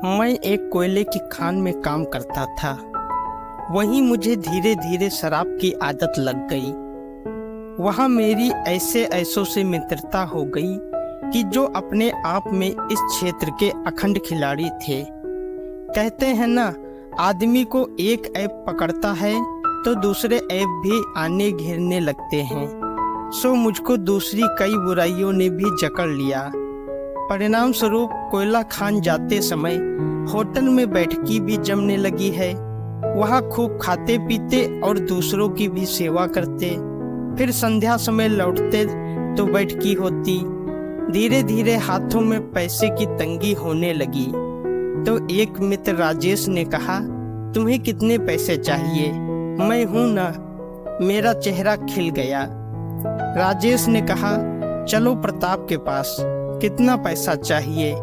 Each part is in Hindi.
मैं एक कोयले की खान में काम करता था। वहीं मुझे धीरे धीरे शराब की आदत लग गई। वहाँ मेरी ऐसे ऐसों से मित्रता हो गई कि जो अपने आप में इस क्षेत्र के अखंड खिलाड़ी थे। कहते हैं ना, आदमी को एक ऐप पकड़ता है तो दूसरे ऐप भी आने घेरने लगते हैं। सो मुझको दूसरी कई बुराइयों ने भी जकड़ लिया। परिणाम स्वरूप कोयला खान जाते समय होटल में बैठकी भी जमने लगी है। वहाँ खूब खाते पीते और दूसरों की भी सेवा करते। फिर संध्या समय लौटते तो बैठकी होती। धीरे धीरे हाथों में पैसे की तंगी होने लगी। तो एक मित्र राजेश ने कहा, तुम्हें कितने पैसे चाहिए? मैं हूं ना। मेरा चेहरा खिल गया। राजेश ने कहा, चलो प्रताप के पास। कितना पैसा चाहिए?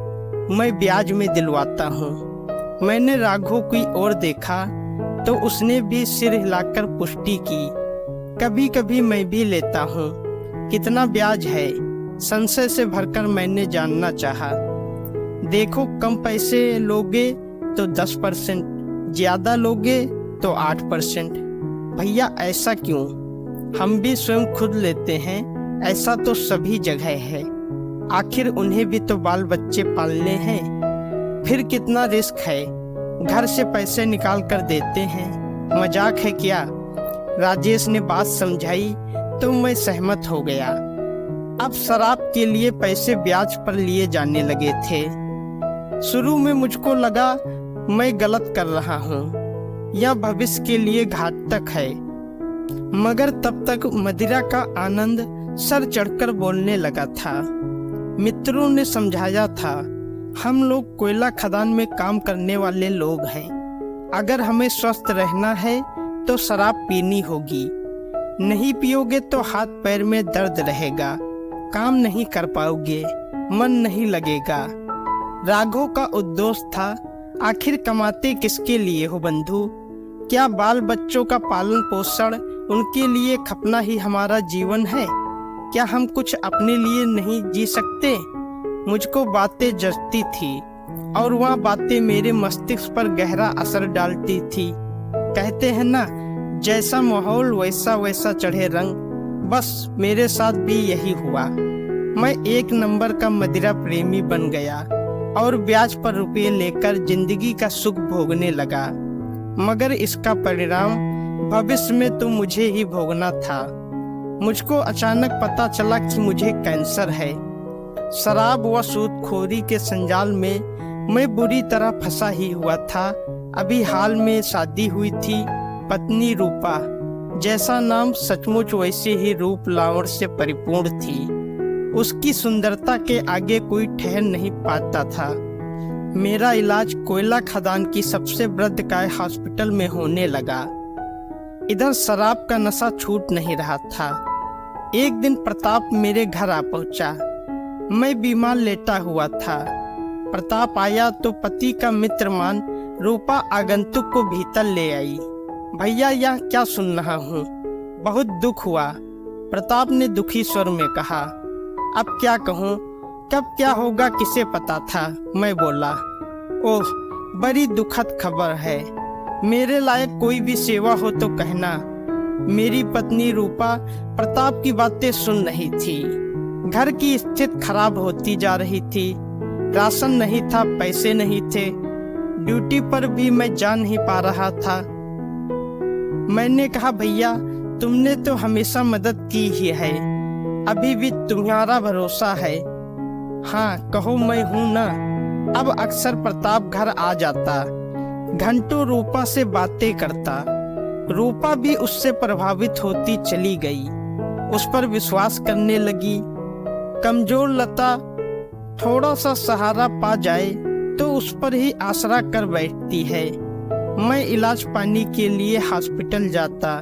मैं ब्याज में दिलवाता हूँ। मैंने राघव की ओर देखा तो उसने भी सिर हिलाकर पुष्टि की। कभी कभी मैं भी लेता हूँ। कितना ब्याज है? संशय से भरकर मैंने जानना चाहा। देखो, कम पैसे लोगे तो 10%, ज्यादा लोगे तो 8%। भैया ऐसा क्यों? हम भी स्वयं खुद लेते हैं। ऐसा तो सभी जगह है। आखिर उन्हें भी तो बाल बच्चे पालने हैं। फिर कितना रिस्क है? घर से पैसे निकाल कर देते हैं। मजाक है क्या? राजेश ने बात समझाई तो मैं सहमत हो गया। अब शराब के लिए पैसे ब्याज पर लिए जाने लगे थे। शुरू में मुझको लगा मैं गलत कर रहा हूँ या भविष्य के लिए घातक है, मगर तब तक मदिरा का आनंद सर चढ़कर बोलने लगा था। मित्रों ने समझाया था, हम लोग कोयला खदान में काम करने वाले लोग हैं। अगर हमें स्वस्थ रहना है तो शराब पीनी होगी। नहीं पियोगे तो हाथ पैर में दर्द रहेगा, काम नहीं कर पाओगे, मन नहीं लगेगा। राघव का उद्देश्य था, आखिर कमाते किसके लिए हो बंधु? क्या बाल बच्चों का पालन पोषण उनके लिए खपना ही हमारा जीवन है? क्या हम कुछ अपने लिए नहीं जी सकते? मुझको बातें जचती थी और वह बातें मेरे मस्तिष्क पर गहरा असर डालती थी। कहते हैं ना, जैसा माहौल वैसा वैसा चढ़े रंग। बस मेरे साथ भी यही हुआ। मैं एक नंबर का मदिरा प्रेमी बन गया और ब्याज पर रुपये लेकर जिंदगी का सुख भोगने लगा। मगर इसका परिणाम भविष्य में तो मुझे ही भोगना था। मुझको अचानक पता चला कि मुझे कैंसर है। शराब व सूदखोरी के संजाल में मैं बुरी तरह फंसा ही हुआ था। अभी हाल में शादी हुई थी, पत्नी रूपा। जैसा नाम सचमुच वैसे ही रूप लावण्य से परिपूर्ण थी। उसकी सुंदरता के आगे कोई ठहर नहीं पाता था। मेरा इलाज कोयला खदान की सबसे वृद्धकाय हॉस्पिटल में होने लगा। इधर शराब का नशा छूट नहीं रहा था। एक दिन प्रताप मेरे घर आ पहुंचा। मैं बीमार लेटा हुआ था। प्रताप आया तो पति का मित्र मान रूपा आगंतुक को भीतर ले आई। भैया, यह क्या सुन रहा हूँ? बहुत दुख हुआ, प्रताप ने दुखी स्वर में कहा। अब क्या कहूँ, कब क्या होगा किसे पता था, मैं बोला। ओह, बड़ी दुखद खबर है। मेरे लायक कोई भी सेवा हो तो कहना। मेरी पत्नी रूपा प्रताप की बातें सुन रही थी। घर की स्थिति खराब होती जा रही थी। राशन नहीं था, पैसे नहीं थे। ड्यूटी पर भी मैं जा नहीं पा रहा था। मैंने कहा, भैया तुमने तो हमेशा मदद की ही है, अभी भी तुम्हारा भरोसा है। हाँ कहो, मैं हूं ना। अब अक्सर प्रताप घर आ जाता, घंटों रूपा से बातें करता। रूपा भी उससे प्रभावित होती चली गई, उस पर विश्वास करने लगी। कमजोर लता थोड़ा सा सहारा पा जाए तो उस पर ही आसरा कर बैठती है। मैं इलाज पानी के लिए हॉस्पिटल जाता,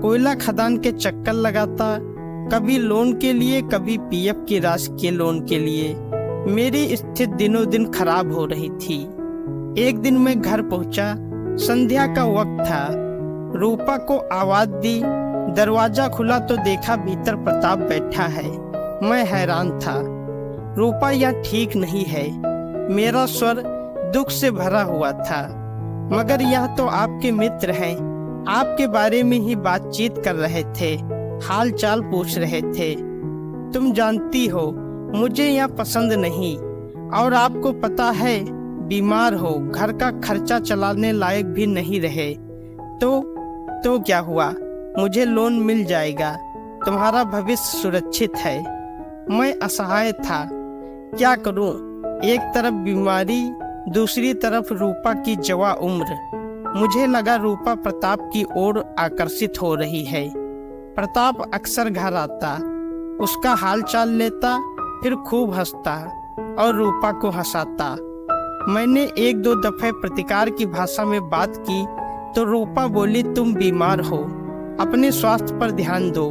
कोयला खदान के चक्कर लगाता, कभी लोन के लिए, कभी पीएफ की राशि के लोन के लिए। मेरी स्थिति दिनों दिन खराब हो रही थी। एक दिन मैं घर पहुंचा, संध्या का वक्त था। रूपा को आवाज दी, दरवाजा खुला तो देखा भीतर प्रताप बैठा है। मैं हैरान था। रूपा, यह ठीक नहीं है। मेरा स्वर दुख से भरा हुआ था, मगर यह तो आपके मित्र हैं, आपके बारे में ही बातचीत कर रहे थे, हाल चाल पूछ रहे थे। तुम जानती हो मुझे यह पसंद नहीं, और आपको पता है बीमार हो, घर का खर्चा चलाने लायक भी नहीं रहे। तो क्या हुआ, मुझे लोन मिल जाएगा, तुम्हारा भविष्य सुरक्षित है। मैं असहाय था, क्या करूं, एक तरफ बीमारी, दूसरी तरफ रूपा की जवा उम्र। मुझे लगा रूपा प्रताप की ओर आकर्षित हो रही है। प्रताप अक्सर घर आता, उसका हाल चाल लेता, फिर खूब हंसता और रूपा को हंसाता। मैंने एक दो दफे प्रतिकार की भाषा में बात की तो रूपा बोली, तुम बीमार हो, अपने स्वास्थ्य पर ध्यान दो,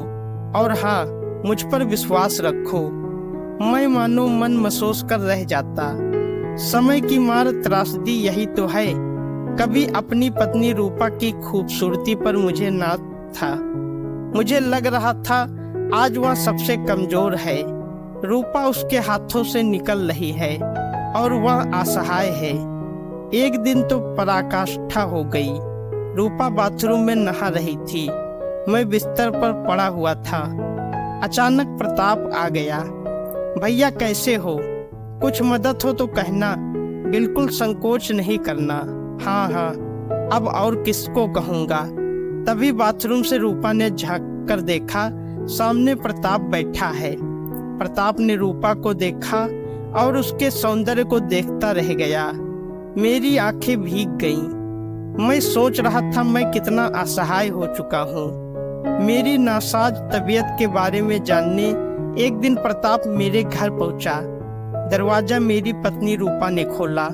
और हाँ, मुझ पर विश्वास रखो। मैं मानो मन महसूस कर रह जाता। समय की मार त्रासदी यही तो है। कभी अपनी पत्नी रूपा की खूबसूरती पर मुझे नाज था। मुझे लग रहा था आज वह सबसे कमजोर है। रूपा उसके हाथों से निकल रही है और वह असहाय है। एक दिन तो पराकाष्ठा हो गई। रूपा बाथरूम में नहा रही थी, मैं बिस्तर पर पड़ा हुआ था। अचानक प्रताप आ गया। भैया कैसे हो, कुछ मदद हो तो कहना, बिल्कुल संकोच नहीं करना। हाँ, अब और किसको कहूँगा। तभी बाथरूम से रूपा ने झांक कर देखा, सामने प्रताप बैठा है। प्रताप ने रूपा को देखा और उसके सौंदर्य को देखता रह गया। मेरी आंखें भीग गईं। मैं सोच रहा था मैं कितना असहाय हो चुका हूँ। मेरी नासाज तबीयत के बारे में जानने एक दिन प्रताप मेरे घर पहुंचा। दरवाजा मेरी पत्नी रूपा ने खोला।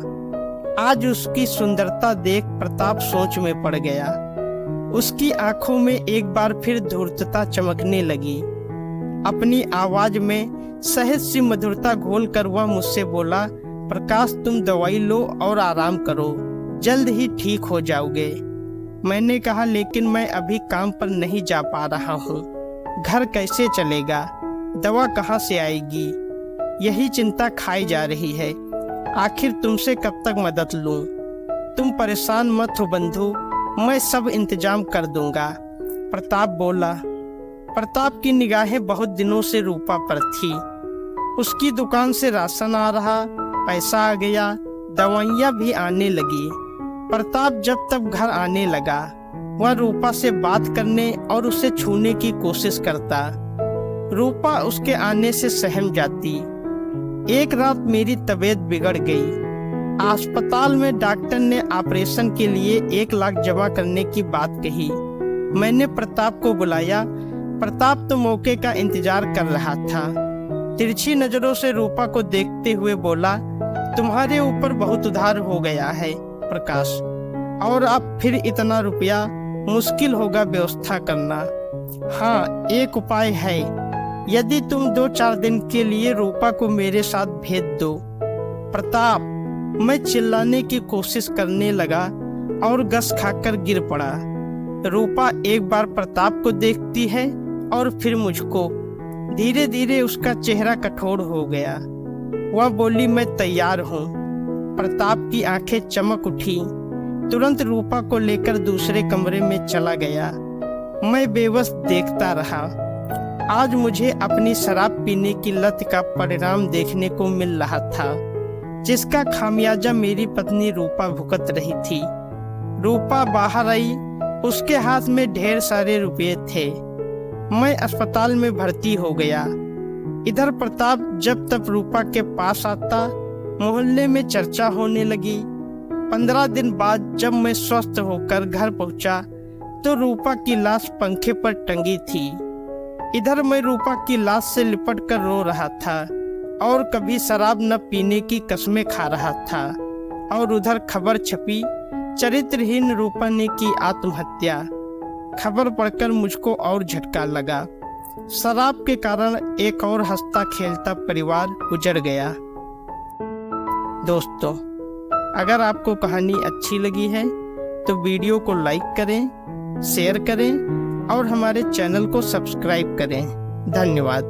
आज उसकी सुंदरता देख प्रताप सोच में पड़ गया। उसकी आंखों में एक बार फिर धूर्तता चमकने लगी। अपनी आवाज में सहज सी मधुरता घोल कर वह मुझसे बोला, प्रकाश तुम दवाई लो और आराम करो, जल्द ही ठीक हो जाओगे। मैंने कहा, लेकिन मैं अभी काम पर नहीं जा पा रहा हूँ, घर कैसे चलेगा, दवा कहाँ से आएगी, यही चिंता खाई जा रही है। आखिर तुमसे कब तक मदद लूं? तुम परेशान मत हो बंधु, मैं सब इंतजाम कर दूंगा। प्रताप बोला। प्रताप की निगाहें बहुत दिनों से रूपा पर थी। उसकी दुकान से राशन आ रहा, पैसा आ गया, दवाइयाँ भी आने लगी। प्रताप जब तक घर आने लगा, वह रूपा से बात करने और उसे छूने की कोशिश करता। रूपा उसके आने से सहम जाती। एक रात मेरी तबीयत बिगड़ गई। अस्पताल में डॉक्टर ने ऑपरेशन के लिए 1 लाख जमा करने की बात कही। मैंने प्रताप को बुलाया। प्रताप तो मौके का इंतजार कर रहा था। तिरछी नजरों से रूपा को देखते हुए बोला, तुम्हारे ऊपर बहुत उधार हो गया है प्रकाश, और अब फिर इतना रुपया मुश्किल होगा व्यवस्था करना। हाँ, एक उपाय है, यदि तुम 2-4 दिन के लिए रूपा को मेरे साथ भेज दो। प्रताप, मैं चिल्लाने की कोशिश करने लगा और गस खाकर गिर पड़ा। रूपा एक बार प्रताप को देखती है और फिर मुझको। धीरे धीरे उसका चेहरा कठोर हो गया। वह बोली, मैं तैयार हूँ। प्रताप की आंखें चमक उठी। तुरंत रूपा को लेकर दूसरे कमरे में चला गया। मैं बेबस देखता रहा। आज मुझे अपनी शराब पीने की लत का परिणाम देखने को मिल रहा था, जिसका खामियाजा मेरी पत्नी रूपा भुगत रही थी। रूपा बाहर आई, उसके हाथ में ढेर सारे रुपये थे। मैं अस्पताल में भर्ती हो गया। इधर प्रताप जब तक रूपा के पास आता, मोहल्ले में चर्चा होने लगी। 15 दिन बाद जब मैं स्वस्थ होकर घर पहुंचा तो रूपा की लाश पंखे पर टंगी थी। इधर मैं रूपा की लाश से लिपट कर रो रहा था और कभी शराब न पीने की कस्में खा रहा था, और उधर खबर छपी, चरित्रहीन रूपा ने की आत्महत्या। खबर पढ़कर मुझको और झटका लगा। शराब के कारण एक और हंसता खेलता परिवार उजड़ गया। दोस्तों, अगर आपको कहानी अच्छी लगी है तो वीडियो को लाइक करें, शेयर करें और हमारे चैनल को सब्सक्राइब करें। धन्यवाद।